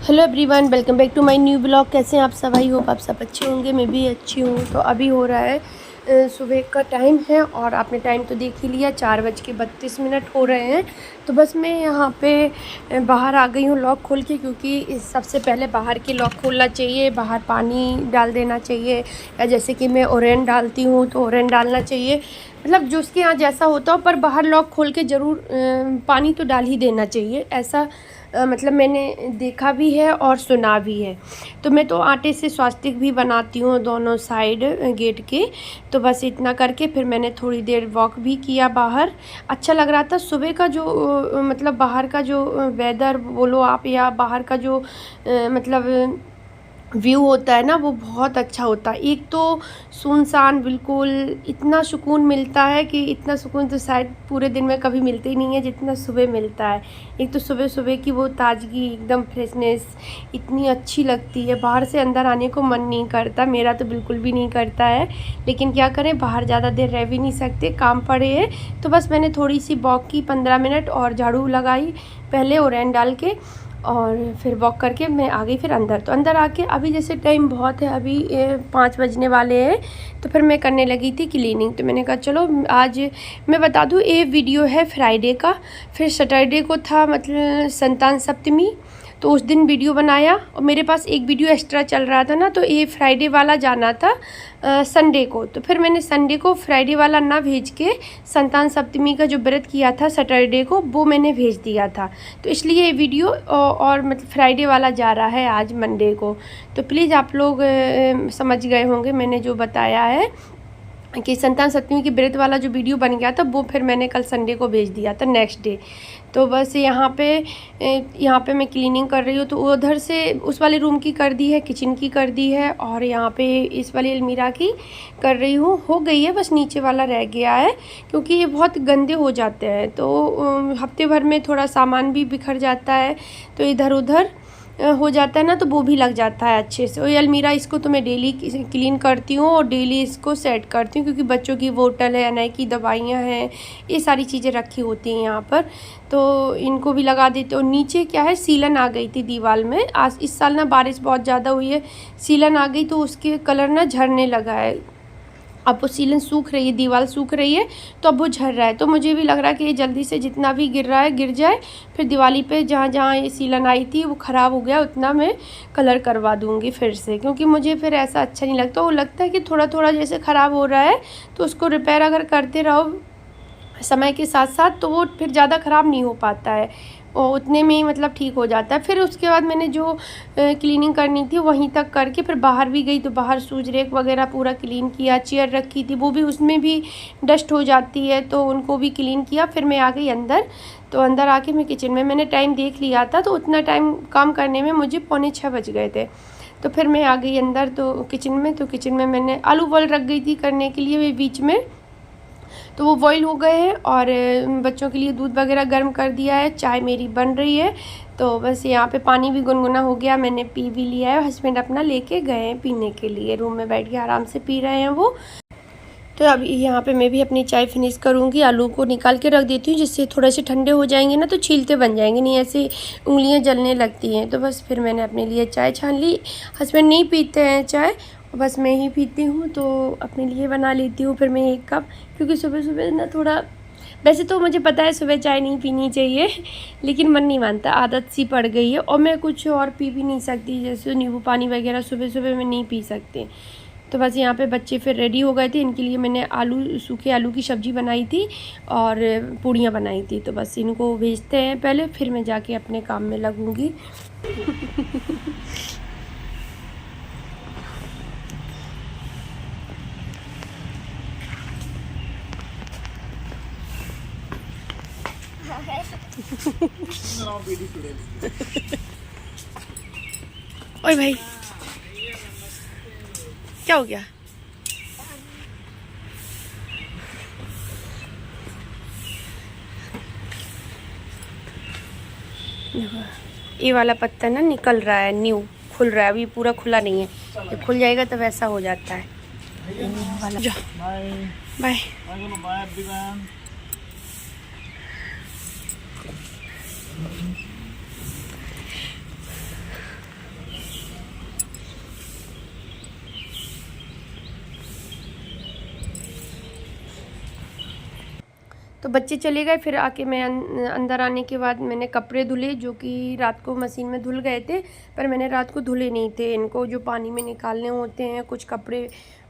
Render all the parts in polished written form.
Hello everyone, welcome back to my new blog. कैसे हैं आप सब? आई होप आप सब अच्छे होंगे। मैं भी अच्छी हूँ। तो अभी हो रहा है सुबह का टाइम है और आपने टाइम तो देख ही लिया, 4:32 हो रहे हैं। तो बस मैं यहाँ पे बाहर आ गई हूँ लॉक खोल के, क्योंकि सबसे पहले बाहर के लॉक खोलना चाहिए, बाहर पानी डाल देना चाहिए, या जैसे कि मैं ओरेन डालती हूँ तो ओरेन डालना चाहिए, मतलब जो उसके यहाँ जैसा होता हो, पर बाहर लॉक खोल के ज़रूर पानी तो डाल ही देना चाहिए। ऐसा मतलब मैंने देखा भी है और सुना भी है। तो मैं तो आटे से स्वास्तिक भी बनाती हूँ दोनों साइड गेट के। तो बस इतना करके फिर मैंने थोड़ी देर वॉक भी किया बाहर। अच्छा लग रहा था सुबह का जो मतलब बाहर का जो वेदर बोलो आप, या बाहर का जो मतलब व्यू होता है ना, वो बहुत अच्छा होता है। एक तो सुनसान बिल्कुल, इतना सुकून मिलता है कि इतना सुकून तो शायद पूरे दिन में कभी मिलते ही नहीं है जितना सुबह मिलता है। एक तो सुबह सुबह की वो ताजगी, एकदम फ्रेशनेस इतनी अच्छी लगती है, बाहर से अंदर आने को मन नहीं करता। मेरा तो बिल्कुल भी नहीं करता है, लेकिन क्या करें, बाहर ज़्यादा देर रह भी नहीं सकते, काम पड़े है। तो बस मैंने थोड़ी सी वॉक की 15 मिनट और झाड़ू लगाई पहले ओरेन डाल के, और फिर वॉक करके मैं आ गई फिर अंदर। तो अंदर आके अभी जैसे टाइम बहुत है, अभी 5 बजने वाले हैं, तो फिर मैं करने लगी थी क्लीनिंग। तो मैंने कहा चलो आज मैं बता दूँ, ये वीडियो है फ्राइडे का। फिर सैटरडे को था मतलब संतान सप्तमी, तो उस दिन वीडियो बनाया, और मेरे पास एक वीडियो एक्स्ट्रा चल रहा था ना, तो ये फ्राइडे वाला जाना था संडे को। तो फिर मैंने संडे को फ्राइडे वाला ना भेज के संतान सप्तमी का जो व्रत किया था सैटरडे को, वो मैंने भेज दिया था। तो इसलिए ये वीडियो और मतलब फ्राइडे वाला जा रहा है आज मंडे को। तो प्लीज़ आप लोग समझ गए होंगे मैंने जो बताया है कि संतान सप्तमी की व्रत वाला जो वीडियो बन गया था, वो फिर मैंने कल संडे को भेज दिया था नेक्स्ट डे। तो बस यहाँ पे मैं क्लीनिंग कर रही हूँ। तो उधर से उस वाले रूम की कर दी है, किचन की कर दी है, और यहाँ पे इस वाली अलमीरा की कर रही हूँ। हो गई है, बस नीचे वाला रह गया है, क्योंकि ये बहुत गंदे हो जाते हैं। तो हफ्ते भर में थोड़ा सामान भी बिखर जाता है, तो इधर उधर हो जाता है ना, तो वो भी लग जाता है अच्छे से। और ये अलमीरा, इसको तो मैं डेली क्लीन करती हूँ और डेली इसको सेट करती हूँ, क्योंकि बच्चों की बोतल है, अनय की दवाइयाँ हैं, ये सारी चीज़ें रखी होती हैं यहाँ पर, तो इनको भी लगा देते। और नीचे क्या है, सीलन आ गई थी दीवार में। आज इस साल ना बारिश बहुत ज़्यादा हुई है, सीलन आ गई, तो उसके कलर ना झड़ने लगा है। अब वो सीलन सूख रही है, दीवार सूख रही है, तो अब वो झड़ रहा है। तो मुझे भी लग रहा है कि ये जल्दी से जितना भी गिर रहा है गिर जाए, फिर दिवाली पे जहाँ जहाँ ये सीलन आई थी वो ख़राब हो गया, उतना मैं कलर करवा दूँगी फिर से, क्योंकि मुझे फिर ऐसा अच्छा नहीं लगता। वो लगता है कि थोड़ा थोड़ा जैसे ख़राब हो रहा है, तो उसको रिपेयर अगर करते रहो समय के साथ साथ, तो वो फिर ज़्यादा ख़राब नहीं हो पाता है, और उतने में ही मतलब ठीक हो जाता है। फिर उसके बाद मैंने जो क्लीनिंग करनी थी वहीं तक करके फिर बाहर भी गई, तो बाहर शूज रैक वगैरह पूरा क्लीन किया। चेयर रखी थी, वो भी उसमें भी डस्ट हो जाती है, तो उनको भी क्लीन किया। फिर मैं आ गई अंदर। तो अंदर आके मैं किचन में, मैंने टाइम देख लिया था, तो उतना टाइम काम करने में मुझे 5:45 बज गए थे। तो फिर मैं आ गई अंदर तो किचन में। तो किचन में मैंने आलू बॉयल रख गई थी करने के लिए बीच में, तो वो बॉईल हो गए हैं, और बच्चों के लिए दूध वगैरह गर्म कर दिया है, चाय मेरी बन रही है। तो बस यहाँ पे पानी भी गुनगुना हो गया, मैंने पी भी लिया है। हस्बैंड अपना लेके गए हैं पीने के लिए, रूम में बैठ के आराम से पी रहे हैं वो। तो अभी यहाँ पे मैं भी अपनी चाय फिनिश करूँगी। आलू को निकाल के रख देती हूँ, जिससे थोड़े से ठंडे हो जाएंगे ना, तो छीलते बन जाएंगे, नहीं ऐसे उंगलियाँ जलने लगती हैं। तो बस फिर मैंने अपने लिए चाय छान ली। हस्बैंड नहीं पीते हैं चाय, बस मैं ही पीती हूँ, तो अपने लिए बना लेती हूँ फिर मैं 1 कप, क्योंकि सुबह सुबह ना थोड़ा, वैसे तो मुझे पता है सुबह चाय नहीं पीनी चाहिए, लेकिन मन नहीं मानता, आदत सी पड़ गई है। और मैं कुछ और पी भी नहीं सकती, जैसे नींबू पानी वगैरह सुबह सुबह मैं नहीं पी सकती। तो बस यहाँ पे बच्चे फिर रेडी हो गए थे, इनके लिए मैंने सूखे आलू की सब्ज़ी बनाई थी और पूड़ियाँ बनाई थी। तो बस इनको भेजते हैं पहले, फिर मैं जाके अपने काम में लगूँगी। ओए भाई, क्या हो गया? ये वाला पत्ता ना निकल रहा है, न्यू खुल रहा है, अभी पूरा खुला नहीं है, जब खुल जाएगा तब ऐसा हो जाता है। Bye bye. तो बच्चे चले गए, फिर आके मैं अंदर आने के बाद मैंने कपड़े धुले, जो कि रात को मशीन में धुल गए थे, पर मैंने रात को धुले नहीं थे। इनको जो पानी में निकालने होते हैं, कुछ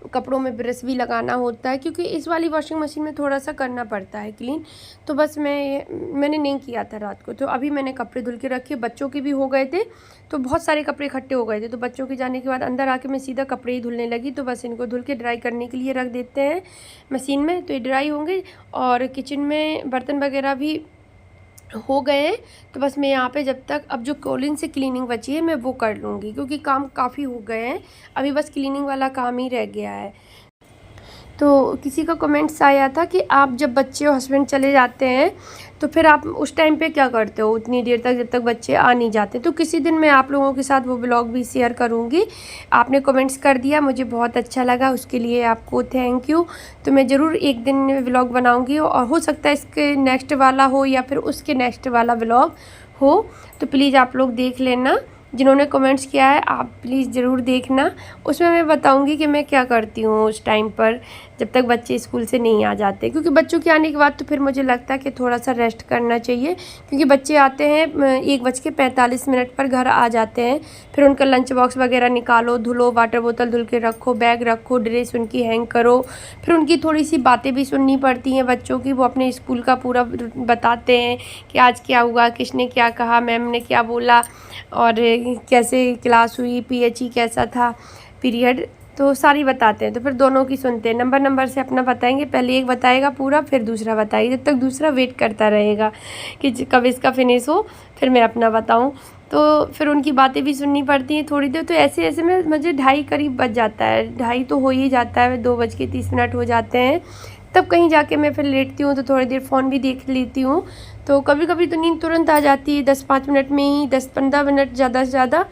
कपड़ों में ब्रश भी लगाना होता है, क्योंकि इस वाली वॉशिंग मशीन में थोड़ा सा करना पड़ता है क्लीन। तो बस मैंने नहीं किया था रात को। तो अभी मैंने कपड़े धुल के रखे, बच्चों के भी हो गए थे, तो बहुत सारे कपड़े इकट्ठे हो गए थे। तो बच्चों के जाने के बाद अंदर आके मैं सीधा कपड़े ही धुलने लगी। तो बस इनको धुल के ड्राई करने के लिए रख देते हैं मशीन में, तो ये ड्राई होंगे। और किचन में बर्तन वगैरह भी हो गए हैं। तो बस मैं यहाँ पे जब तक अब जो कॉलिन से क्लीनिंग बची है मैं वो कर लूँगी, क्योंकि काम काफ़ी हो गए हैं। अभी बस क्लीनिंग वाला काम ही रह गया है। तो किसी का कमेंट्स आया था कि आप जब बच्चे और हस्बैंड चले जाते हैं तो फिर आप उस टाइम पे क्या करते हो उतनी देर तक, जब तक बच्चे आ नहीं जाते। तो किसी दिन मैं आप लोगों के साथ वो ब्लॉग भी शेयर करूँगी। आपने कमेंट्स कर दिया, मुझे बहुत अच्छा लगा, उसके लिए आपको थैंक यू। तो मैं ज़रूर एक दिन व्लॉग बनाऊँगी, और हो सकता है इसके नेक्स्ट वाला हो या फिर उसके नेक्स्ट वाला व्लॉग हो। तो प्लीज़ आप लोग देख लेना, जिन्होंने कमेंट्स किया है आप प्लीज़ ज़रूर देखना। उसमें मैं बताऊंगी कि मैं क्या करती हूँ उस टाइम पर, जब तक बच्चे स्कूल से नहीं आ जाते। क्योंकि बच्चों के आने के बाद तो फिर मुझे लगता है कि थोड़ा सा रेस्ट करना चाहिए, क्योंकि बच्चे आते हैं 1:45 पर घर आ जाते हैं। फिर उनका लंच बॉक्स वगैरह निकालो, धुलो, वाटर बोतल धुल के रखो, बैग रखो, ड्रेस उनकी हैंग करो। फिर उनकी थोड़ी सी बातें भी सुननी पड़ती हैं बच्चों की। वो अपने स्कूल का पूरा बताते हैं कि आज क्या हुआ, किसने क्या कहा, मैम ने क्या बोला, और कैसे क्लास हुई, पीएचई कैसा था, पीरियड, तो सारी बताते हैं। तो फिर दोनों की सुनते हैं, नंबर से अपना बताएंगे। पहले एक बताएगा पूरा, फिर दूसरा बताएगा, जब तक दूसरा वेट करता रहेगा कि कब इसका फिनिश हो, फिर मैं अपना बताऊं। तो फिर उनकी बातें भी सुननी पड़ती हैं थोड़ी देर। तो ऐसे ऐसे में मुझे 2:30 करीब बज जाता है, 2:30 तो हो ही जाता है, 2:30 हो जाते हैं। तब कहीं जाके मैं फिर लेटती हूँ, तो थोड़ी देर फ़ोन भी देख लेती हूँ। तो कभी कभी तो नींद तुरंत आ जाती है, 10-5 मिनट में ही, 10-15 मिनट ज़्यादा से ज़्यादा।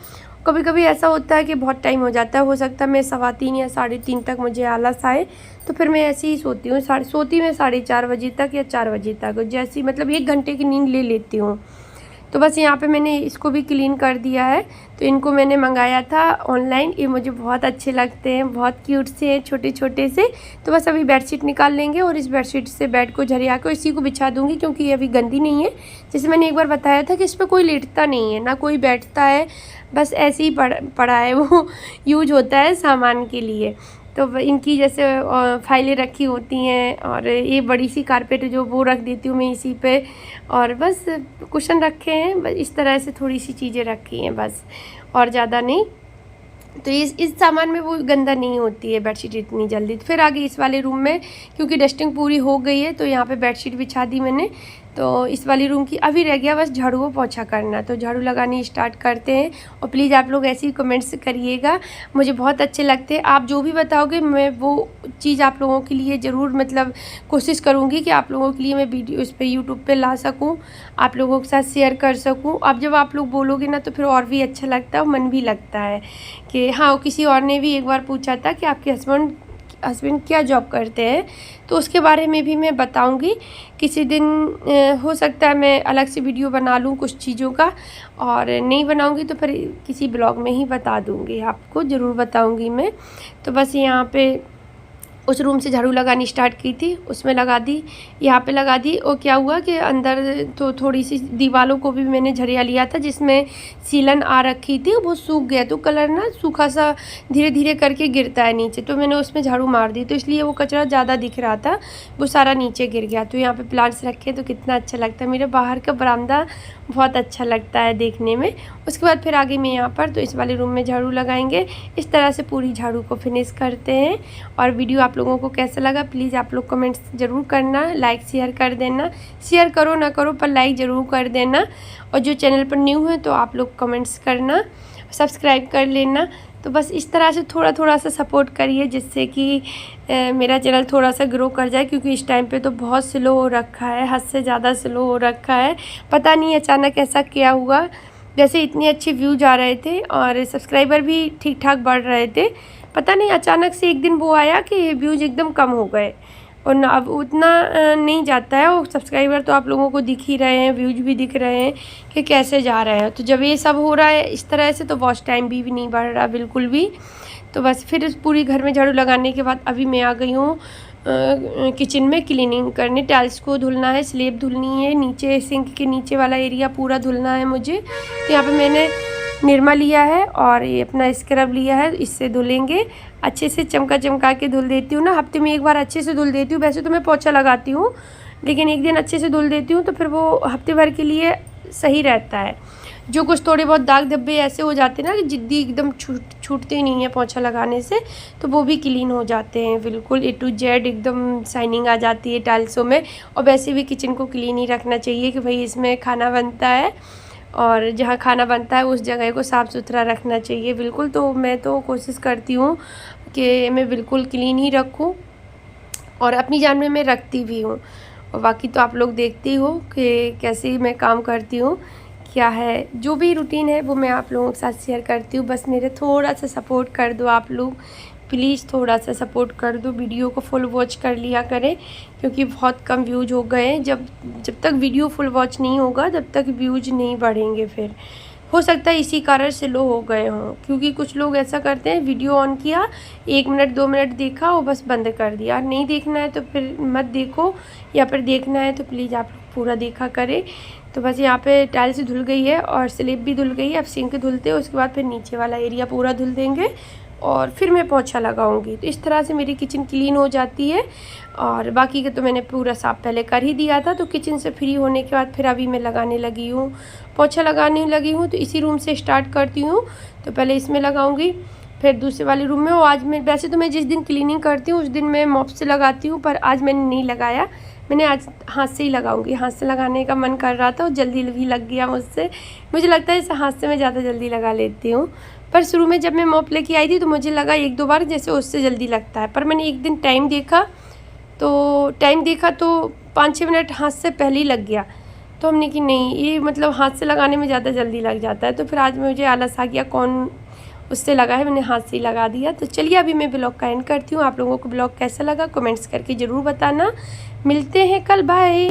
कभी कभी ऐसा होता है कि बहुत टाइम हो जाता है, हो सकता है मैं 3:15 या 3:30 तक मुझे आलस आए, तो फिर मैं ऐसे ही सोती हूँ। सोती मैं 4:30 बजे तक या 4 बजे तक, जैसी मतलब 1 घंटे की नींद ले लेती हूँ। तो बस यहाँ पे मैंने इसको भी क्लीन कर दिया है। तो इनको मैंने मंगाया था ऑनलाइन, ये मुझे बहुत अच्छे लगते हैं, बहुत क्यूट से हैं, छोटे छोटे से। तो बस अभी बेडशीट निकाल लेंगे और इस बेडशीट से बेड को झरिया कर इसी को बिछा दूंगी, क्योंकि ये अभी गंदी नहीं है। जैसे मैंने एक बार बताया था कि इस पर कोई लेटता नहीं है, ना कोई बैठता है, बस ऐसे ही पड़ा है, वो यूज होता है सामान के लिए। तो इनकी जैसे फाइलें रखी होती हैं, और ये बड़ी सी कारपेट जो वो रख देती हूँ मैं इसी पे, और बस कुशन रखे हैं, बस इस तरह से थोड़ी सी चीज़ें रखी हैं बस, और ज़्यादा नहीं। तो इस सामान में वो गंदा नहीं होती है बेडशीट इतनी जल्दी। तो फिर आगे इस वाले रूम में, क्योंकि डस्टिंग पूरी हो गई है, तो यहाँ पे बेडशीट बिछा दी मैंने। तो इस वाली रूम की अभी रह गया बस झाड़ू और पोछा करना, तो झाड़ू लगानी स्टार्ट करते हैं। और प्लीज़ आप लोग ऐसे ही कमेंट्स करिएगा, मुझे बहुत अच्छे लगते हैं। आप जो भी बताओगे मैं वो चीज़ आप लोगों के लिए ज़रूर मतलब कोशिश करूँगी कि आप लोगों के लिए मैं वीडियो इस पर यूट्यूब पे ला सकूँ, आप लोगों के साथ शेयर कर सकूँ। अब जब आप लोग बोलोगे ना तो फिर और भी अच्छा लगता है, और मन भी लगता है कि हाँ। किसी और ने भी एक बार पूछा था कि आपके हस्बैंड क्या जॉब करते हैं, तो उसके बारे में भी मैं बताऊंगी किसी दिन। हो सकता है मैं अलग से वीडियो बना लूँ कुछ चीज़ों का, और नहीं बनाऊंगी तो फिर किसी ब्लॉग में ही बता दूंगी, आपको ज़रूर बताऊंगी मैं। तो बस यहाँ पे उस रूम से झाड़ू लगानी स्टार्ट की थी, उसमें लगा दी, यहाँ पे लगा दी। और क्या हुआ कि अंदर तो थोड़ी सी दीवारों को भी मैंने झरिया लिया था, जिसमें सीलन आ रखी थी, वो सूख गया। तो कलर ना सूखा सा धीरे धीरे करके गिरता है नीचे, तो मैंने उसमें झाड़ू मार दी, तो इसलिए वो कचरा ज़्यादा दिख रहा था, वो सारा नीचे गिर गया। तो यहाँ पर प्लांट्स रखे तो कितना अच्छा लगता है, मेरे बाहर का बरामदा बहुत अच्छा लगता है देखने में। उसके बाद फिर आगे मैं यहाँ पर तो इस वाले रूम में झाड़ू लगाएंगे। इस तरह से पूरी झाड़ू को फिनिश करते हैं। और वीडियो आप लोगों को कैसा लगा प्लीज़ आप लोग कमेंट्स ज़रूर करना, लाइक शेयर कर देना। शेयर करो ना करो पर लाइक ज़रूर कर देना। और जो चैनल पर न्यू है तो आप लोग कमेंट्स करना, सब्सक्राइब कर लेना। तो बस इस तरह से थोड़ा थोड़ा सा सपोर्ट करिए, जिससे कि मेरा चैनल थोड़ा सा ग्रो कर जाए, क्योंकि इस टाइम पे तो बहुत स्लो हो रखा है, हद से ज़्यादा स्लो हो रखा है। पता नहीं अचानक ऐसा क्या हुआ, जैसे इतने अच्छे व्यूज आ रहे थे और सब्सक्राइबर भी ठीक ठाक बढ़ रहे थे, पता नहीं अचानक से एक दिन वो आया कि व्यूज एकदम कम हो गए, और ना अब उतना नहीं जाता है। और सब्सक्राइबर तो आप लोगों को दिख ही रहे हैं, व्यूज भी दिख रहे हैं कि कैसे जा रहे हैं। तो जब ये सब हो रहा है इस तरह से, तो वॉच टाइम भी नहीं बढ़ रहा बिल्कुल भी। तो बस फिर पूरी घर में झाड़ू लगाने के बाद अभी मैं आ गई हूँ किचन में क्लीनिंग करनी, टाइल्स को धुलना है, स्लेब धुलनी है, नीचे सिंक के नीचे वाला एरिया पूरा धुलना है मुझे। तो यहाँ पे मैंने निरमा लिया है और ये अपना स्क्रब लिया है, इससे धुलेंगे। अच्छे से चमका के धुल देती हूँ ना, हफ्ते में एक बार अच्छे से धुल देती हूँ। वैसे तो मैं पोछा लगाती हूँ, लेकिन एक दिन अच्छे से धुल देती हूँ तो फिर वो हफ्ते भर के लिए सही रहता है। जो कुछ थोड़े बहुत दाग धब्बे ऐसे हो जाते हैं ना कि जिद्दी एकदम छूटते ही नहीं है पोछा लगाने से, तो वो भी क्लीन हो जाते हैं बिल्कुल। A to Z एकदम शाइनिंग आ जाती है टाइल्सों में। और वैसे भी किचन को क्लीन ही रखना चाहिए कि भाई इसमें खाना बनता है और जहाँ खाना बनता है उस जगह को साफ़ सुथरा रखना चाहिए बिल्कुल। तो मैं तो कोशिश करती हूँ कि मैं बिल्कुल क्लीन ही रखूँ और अपनी जान में मैं रखती भी हूँ। और बाकी तो आप लोग देखते ही हो कि कैसे मैं काम करती हूँ, क्या है जो भी रूटीन है वो मैं आप लोगों के साथ शेयर करती हूँ। बस मेरे थोड़ा सा सपोर्ट कर दो आप लोग, प्लीज़ थोड़ा सा सपोर्ट कर दो। वीडियो को फुल वॉच कर लिया करें क्योंकि बहुत कम व्यूज हो गए हैं। जब तक वीडियो फुल वॉच नहीं होगा तब तक व्यूज नहीं बढ़ेंगे। फिर हो सकता है इसी कारण से लो हो गए हों, क्योंकि कुछ लोग ऐसा करते हैं, वीडियो ऑन किया 1 मिनट 2 मिनट देखा और बस बंद कर दिया। नहीं देखना है तो फिर मत देखो, या फिर देखना है तो प्लीज़ आप लोग पूरा देखा करें। तो बस यहाँ पे टाइल्स धुल गई है और स्लेब भी धुल गई है। अब सिंक धुलते हैं, उसके बाद फिर नीचे वाला एरिया पूरा धुल देंगे और फिर मैं पोछा लगाऊंगी। तो इस तरह से मेरी किचन क्लीन हो जाती है। और बाकी का तो मैंने पूरा साफ़ पहले कर ही दिया था। तो किचन से फ्री होने के बाद फिर अभी मैं लगाने लगी हूँ, पोछा लगाने लगी हूँ। तो इसी रूम से स्टार्ट करती हूँ। तो पहले इसमें लगाऊंगी, फिर दूसरे वाले रूम में। और आज मैं वैसे तो मैं जिस दिन क्लीनिंग करती हूँ उस दिन मैं मॉप से लगाती हूँ, पर आज मैंने नहीं लगाया। मैंने आज हाथ से ही लगाऊंगी। हाथ से लगाने का मन कर रहा था और जल्दी भी लग गया मुझसे। मुझे लगता है इस हाथ से मैं ज़्यादा जल्दी लगा लेती हूँ, पर शुरू में जब मैं मॉप लेके आई थी तो मुझे लगा 1-2 बार जैसे उससे जल्दी लगता है। पर मैंने एक दिन टाइम देखा तो 5-6 मिनट हाथ से पहले ही लग गया। तो हमने कि नहीं, ये मतलब हाथ से लगाने में ज़्यादा जल्दी लग जाता है। तो फिर आज मुझे आलस आ गया, कौन उससे लगा है, मैंने हाथ से ही लगा दिया। तो चलिए अभी मैं ब्लॉग का एंड करती हूँ। आप लोगों को ब्लॉग कैसा लगा कमेंट्स करके ज़रूर बताना। मिलते हैं कल, बाय।